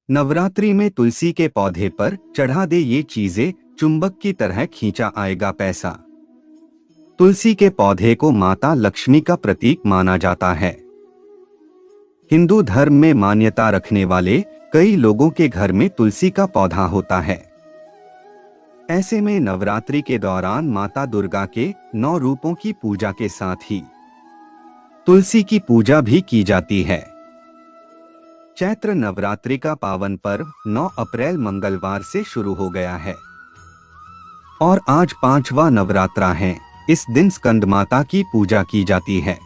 नवरात्रि में तुलसी के पौधे पर चढ़ा दे ये चीजें, चुंबक की तरह खींचा आएगा पैसा। तुलसी के पौधे को माता लक्ष्मी का प्रतीक माना जाता है। हिंदू धर्म में मान्यता रखने वाले कई लोगों के घर में तुलसी का पौधा होता है। ऐसे में नवरात्रि के दौरान माता दुर्गा के 9 रूपों की पूजा के साथ ही तुलसी की पूजा भी की जाती है। चैत्र नवरात्रि का पावन पर्व 9 अप्रैल मंगलवार से शुरू हो गया है और आज 5वां नवरात्रा है। इस दिन स्कंद माता की पूजा की जाती है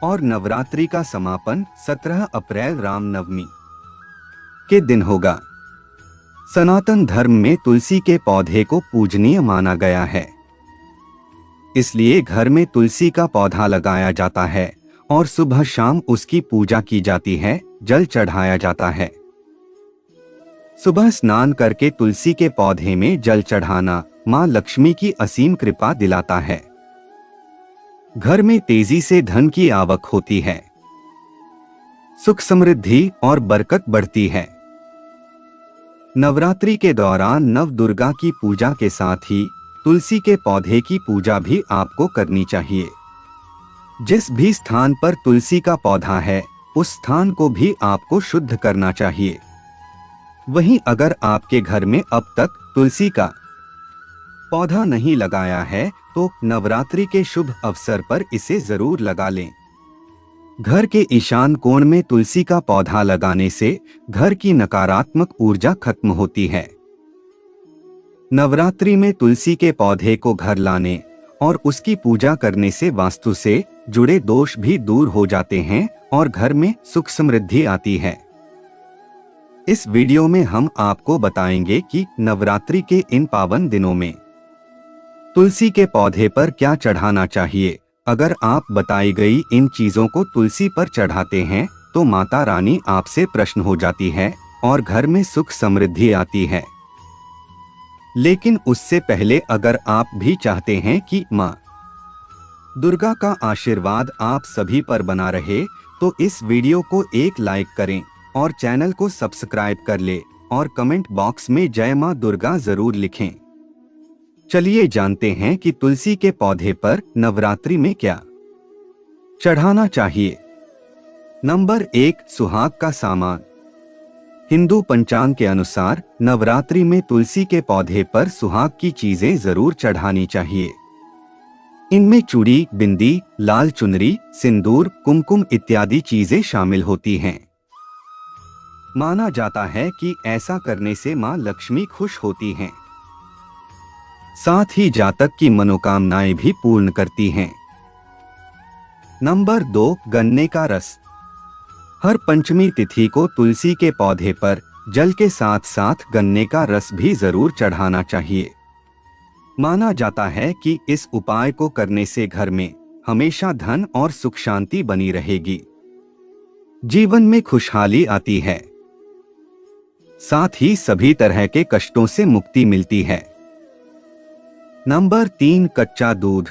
और नवरात्रि का समापन 17 अप्रैल रामनवमी के दिन होगा। सनातन धर्म में तुलसी के पौधे को पूजनीय माना गया है, इसलिए घर में तुलसी का पौधा लगाया जाता है और सुबह शाम उसकी पूजा की जाती है, जल चढ़ाया जाता है। सुबह स्नान करके तुलसी के पौधे में जल चढ़ाना मां लक्ष्मी की असीम कृपा दिलाता है। घर में तेजी से धन की आवक होती है, सुख समृद्धि और बरकत बढ़ती है। नवरात्रि के दौरान नव दुर्गा की पूजा के साथ ही तुलसी के पौधे की पूजा भी आपको करनी चाहिए। जिस भी स्थान पर तुलसी का पौधा है, उस स्थान को भी आपको शुद्ध करना चाहिए। वहीं अगर आपके घर में अब तक तुलसी का पौधा नहीं लगाया है, तो नवरात्रि के शुभ अवसर पर इसे जरूर लगा लें। घर के ईशान कोण में तुलसी का पौधा लगाने से घर की नकारात्मक ऊर्जा खत्म होती है। नवरात्रि में तुलसी के पौधे को घर लाने और उसकी पूजा करने से वास्तु से जुड़े दोष भी दूर हो जाते हैं और घर में सुख समृद्धि आती है। इस वीडियो में हम आपको बताएंगे कि नवरात्रि के इन पावन दिनों में तुलसी के पौधे पर क्या चढ़ाना चाहिए। अगर आप बताई गई इन चीजों को तुलसी पर चढ़ाते हैं तो माता रानी आपसे प्रसन्न हो जाती है और घर में सुख समृद्धि आती है। लेकिन उससे पहले अगर आप भी चाहते हैं कि मां दुर्गा का आशीर्वाद आप सभी पर बना रहे, तो इस वीडियो को एक लाइक करें और चैनल को सब्सक्राइब कर ले और कमेंट बॉक्स में जय मां दुर्गा जरूर लिखें। चलिए जानते हैं कि तुलसी के पौधे पर नवरात्रि में क्या चढ़ाना चाहिए। नंबर 1, सुहाग का सामान। हिंदू पंचांग के अनुसार नवरात्रि में तुलसी के पौधे पर सुहाग की चीजें जरूर चढ़ानी चाहिए। इनमें चूड़ी, बिंदी, लाल चुनरी, सिंदूर, कुमकुम इत्यादि चीजें शामिल होती हैं। माना जाता है कि ऐसा करने से मां लक्ष्मी खुश होती हैं, साथ ही जातक की मनोकामनाएं भी पूर्ण करती हैं। नंबर 2, गन्ने का रस। हर पंचमी तिथि को तुलसी के पौधे पर जल के साथ साथ गन्ने का रस भी जरूर चढ़ाना चाहिए। माना जाता है कि इस उपाय को करने से घर में हमेशा धन और सुख शांति बनी रहेगी, जीवन में खुशहाली आती है, साथ ही सभी तरह के कष्टों से मुक्ति मिलती है। नंबर 3, कच्चा दूध।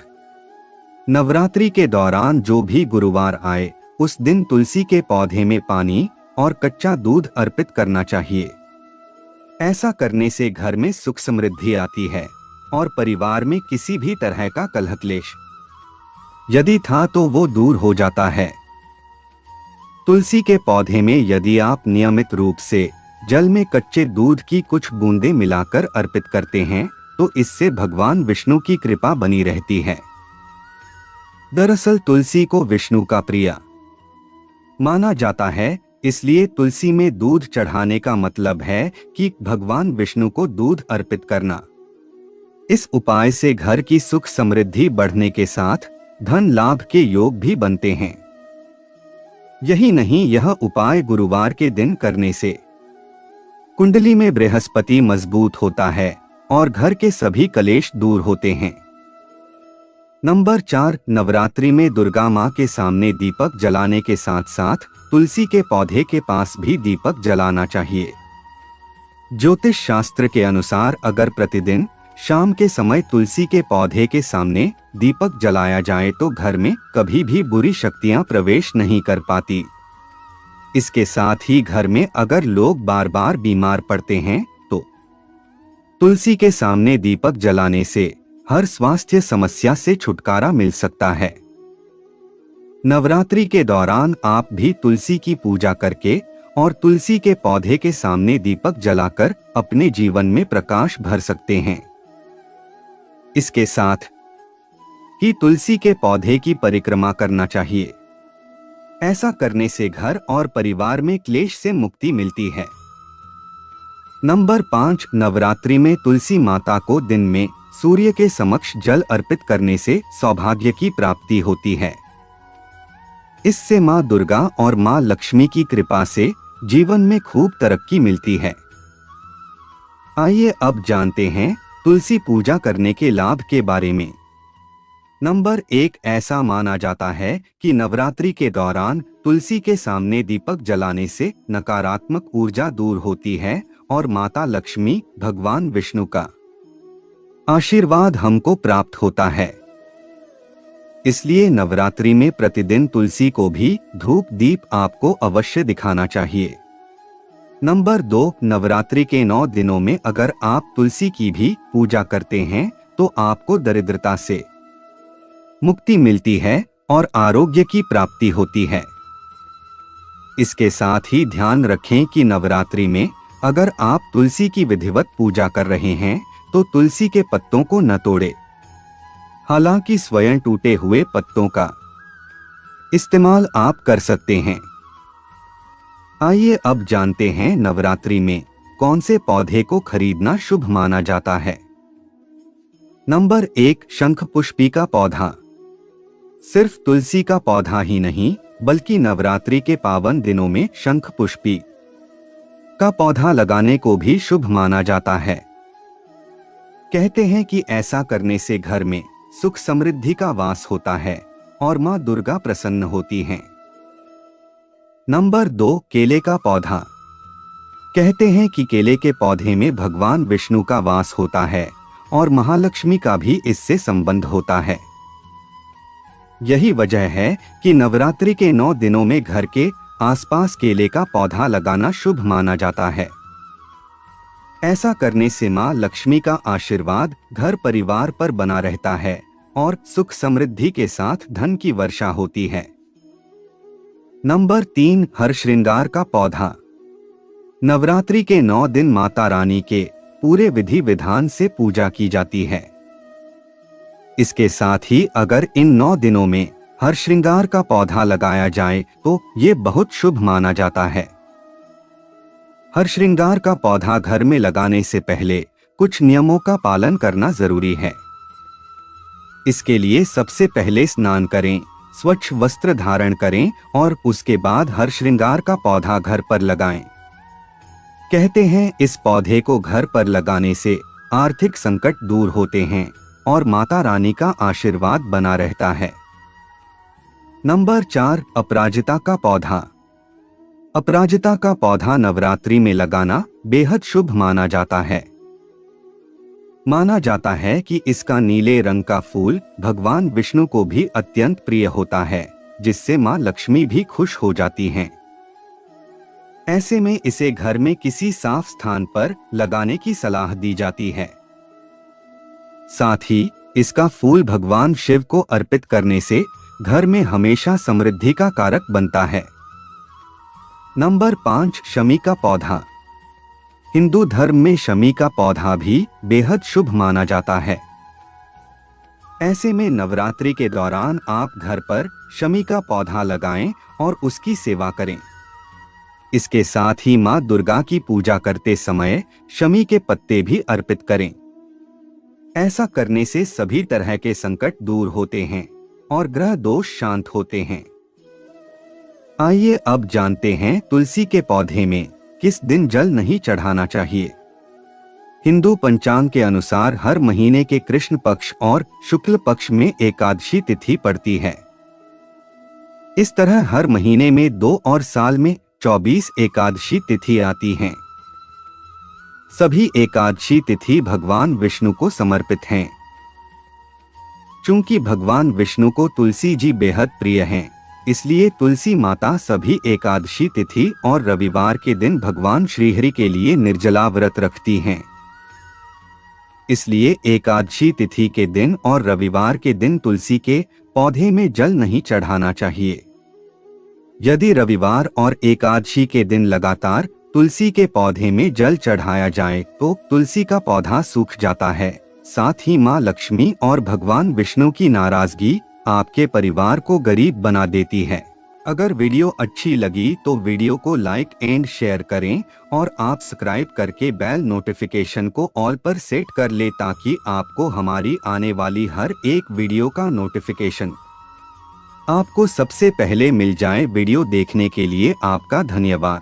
नवरात्रि के दौरान जो भी गुरुवार आए, उस दिन तुलसी के पौधे में पानी और कच्चा दूध अर्पित करना चाहिए। ऐसा करने से घर में सुख समृद्धि आती है और परिवार में किसी भी तरह का कलह क्लेश यदि था तो वो दूर हो जाता है। तुलसी के पौधे में यदि आप नियमित रूप से जल में कच्चे दूध की कुछ बूंदें मिलाकर अर्पित करते हैं, तो इससे भगवान विष्णु की कृपा बनी रहती है। दरअसल तुलसी को विष्णु का प्रिय माना जाता है, इसलिए तुलसी में दूध चढ़ाने का मतलब है कि भगवान विष्णु को दूध अर्पित करना। इस उपाय से घर की सुख समृद्धि बढ़ने के साथ धन लाभ के योग भी बनते हैं। यही नहीं, यह उपाय गुरुवार के दिन करने से कुंडली में बृहस्पति मजबूत होता है और घर के सभी कलेश दूर होते हैं। नंबर 4, नवरात्रि में दुर्गा मां के सामने दीपक जलाने के साथ साथ तुलसी के पौधे के पास भी दीपक जलाना चाहिए। ज्योतिष शास्त्र के अनुसार अगर प्रतिदिन शाम के समय तुलसी के पौधे के सामने दीपक जलाया जाए तो घर में कभी भी बुरी शक्तियां प्रवेश नहीं कर पाती। इसके साथ ही घर में अगर लोग बार बार बीमार पड़ते हैं तो तुलसी के सामने दीपक जलाने से हर स्वास्थ्य समस्या से छुटकारा मिल सकता है। नवरात्रि के दौरान आप भी तुलसी की पूजा करके और तुलसी के पौधे के सामने दीपक जलाकर अपने जीवन में प्रकाश भर सकते हैं। इसके साथ ही तुलसी के पौधे की परिक्रमा करना चाहिए। ऐसा करने से घर और परिवार में क्लेश से मुक्ति मिलती है। नंबर 5, नवरात्रि में तुलसी माता को दिन में सूर्य के समक्ष जल अर्पित करने से सौभाग्य की प्राप्ति होती है। इससे मां दुर्गा और मां लक्ष्मी की कृपा से जीवन में खूब तरक्की मिलती है। आइए अब जानते हैं तुलसी पूजा करने के लाभ के बारे में। नंबर 1, ऐसा माना जाता है कि नवरात्रि के दौरान तुलसी के सामने दीपक जलाने से नकारात्मक ऊर्जा दूर होती है और माता लक्ष्मी, भगवान विष्णु का आशीर्वाद हमको प्राप्त होता है। इसलिए नवरात्रि में प्रतिदिन तुलसी को भी धूप दीप आपको अवश्य दिखाना चाहिए। नंबर 2, नवरात्रि के 9 दिनों में अगर आप तुलसी की भी पूजा करते हैं तो आपको दरिद्रता से मुक्ति मिलती है और आरोग्य की प्राप्ति होती है। इसके साथ ही ध्यान रखें कि नवरात्रि में अगर आप तुलसी की विधिवत पूजा कर रहे हैं तो तुलसी के पत्तों को न तोड़े। हालांकि स्वयं टूटे हुए पत्तों का इस्तेमाल आप कर सकते हैं। आइए अब जानते हैं नवरात्रि में कौन से पौधे को खरीदना शुभ माना जाता है। नंबर 1, शंख पुष्पी का पौधा। सिर्फ तुलसी का पौधा ही नहीं बल्कि नवरात्रि के पावन दिनों में शंख पुष्पी का पौधा लगाने को भी शुभ माना जाता है। कहते हैं कि ऐसा करने से घर में सुख समृद्धि का वास होता है और मां दुर्गा प्रसन्न होती हैं। नंबर 2, केले का पौधा। कहते हैं कि केले के पौधे में भगवान विष्णु का वास होता है और महालक्ष्मी का भी इससे संबंध होता है। यही वजह है कि नवरात्रि के 9 दिनों में घर के आसपास केले का पौधा लगाना शुभ माना जाता है। ऐसा करने से मां लक्ष्मी का आशीर्वाद घर परिवार पर बना रहता है और सुख समृद्धि के साथ धन की वर्षा होती है। नंबर 3, हरश्रृंगार का पौधा। नवरात्रि के 9 दिन माता रानी के पूरे विधि विधान से पूजा की जाती है। इसके साथ ही अगर इन 9 दिनों में हरश्रृंगार का पौधा लगाया जाए तो ये बहुत शुभ माना जाता है। हरश्रृंगार का पौधा घर में लगाने से पहले कुछ नियमों का पालन करना जरूरी है। इसके लिए सबसे पहले स्नान करें, स्वच्छ वस्त्र धारण करें और उसके बाद हरश्रृंगार का पौधा घर पर लगाएं। कहते हैं इस पौधे को घर पर लगाने से आर्थिक संकट दूर होते हैं और माता रानी का आशीर्वाद बना रहता है। नंबर 4, अपराजिता का पौधा। अपराजिता का पौधा नवरात्रि में लगाना बेहद शुभ माना जाता है। माना जाता है कि इसका नीले रंग का फूल भगवान विष्णु को भी अत्यंत प्रिय होता है, जिससे मां लक्ष्मी भी खुश हो जाती हैं। ऐसे में इसे घर में किसी साफ स्थान पर लगाने की सलाह दी जाती है। साथ ही इसका फूल भगवान शिव को अर्पित करने से घर में हमेशा समृद्धि का कारक बनता है। नंबर 5, शमी का पौधा। हिंदू धर्म में शमी का पौधा भी बेहद शुभ माना जाता है। ऐसे में नवरात्रि के दौरान आप घर पर शमी का पौधा लगाएं और उसकी सेवा करें। इसके साथ ही मां दुर्गा की पूजा करते समय शमी के पत्ते भी अर्पित करें। ऐसा करने से सभी तरह के संकट दूर होते हैं और ग्रह दोष शांत होते हैं। आइए अब जानते हैं तुलसी के पौधे में किस दिन जल नहीं चढ़ाना चाहिए। हिंदू पंचांग के अनुसार हर महीने के कृष्ण पक्ष और शुक्ल पक्ष में एकादशी तिथि पड़ती है। इस तरह हर महीने में 2 और साल में 24 एकादशी तिथि आती हैं। सभी एकादशी तिथि भगवान विष्णु को समर्पित हैं। चूंकि भगवान विष्णु को तुलसी जी बेहद प्रिय हैं, इसलिए तुलसी माता सभी एकादशी तिथि और रविवार के दिन भगवान श्रीहरि के लिए निर्जला व्रत रखती हैं। इसलिए एकादशी तिथि के दिन और रविवार के दिन तुलसी के पौधे में जल नहीं चढ़ाना चाहिए। यदि रविवार और एकादशी के दिन लगातार तुलसी के पौधे में जल चढ़ाया जाए तो तुलसी का पौधा सूख जाता है। साथ ही मां लक्ष्मी और भगवान विष्णु की नाराजगी आपके परिवार को गरीब बना देती है। अगर वीडियो अच्छी लगी तो वीडियो को लाइक एंड शेयर करें और आप सब्सक्राइब करके बेल नोटिफिकेशन को ऑल पर सेट कर ले ताकि आपको हमारी आने वाली हर एक वीडियो का नोटिफिकेशन आपको सबसे पहले मिल जाए। वीडियो देखने के लिए आपका धन्यवाद।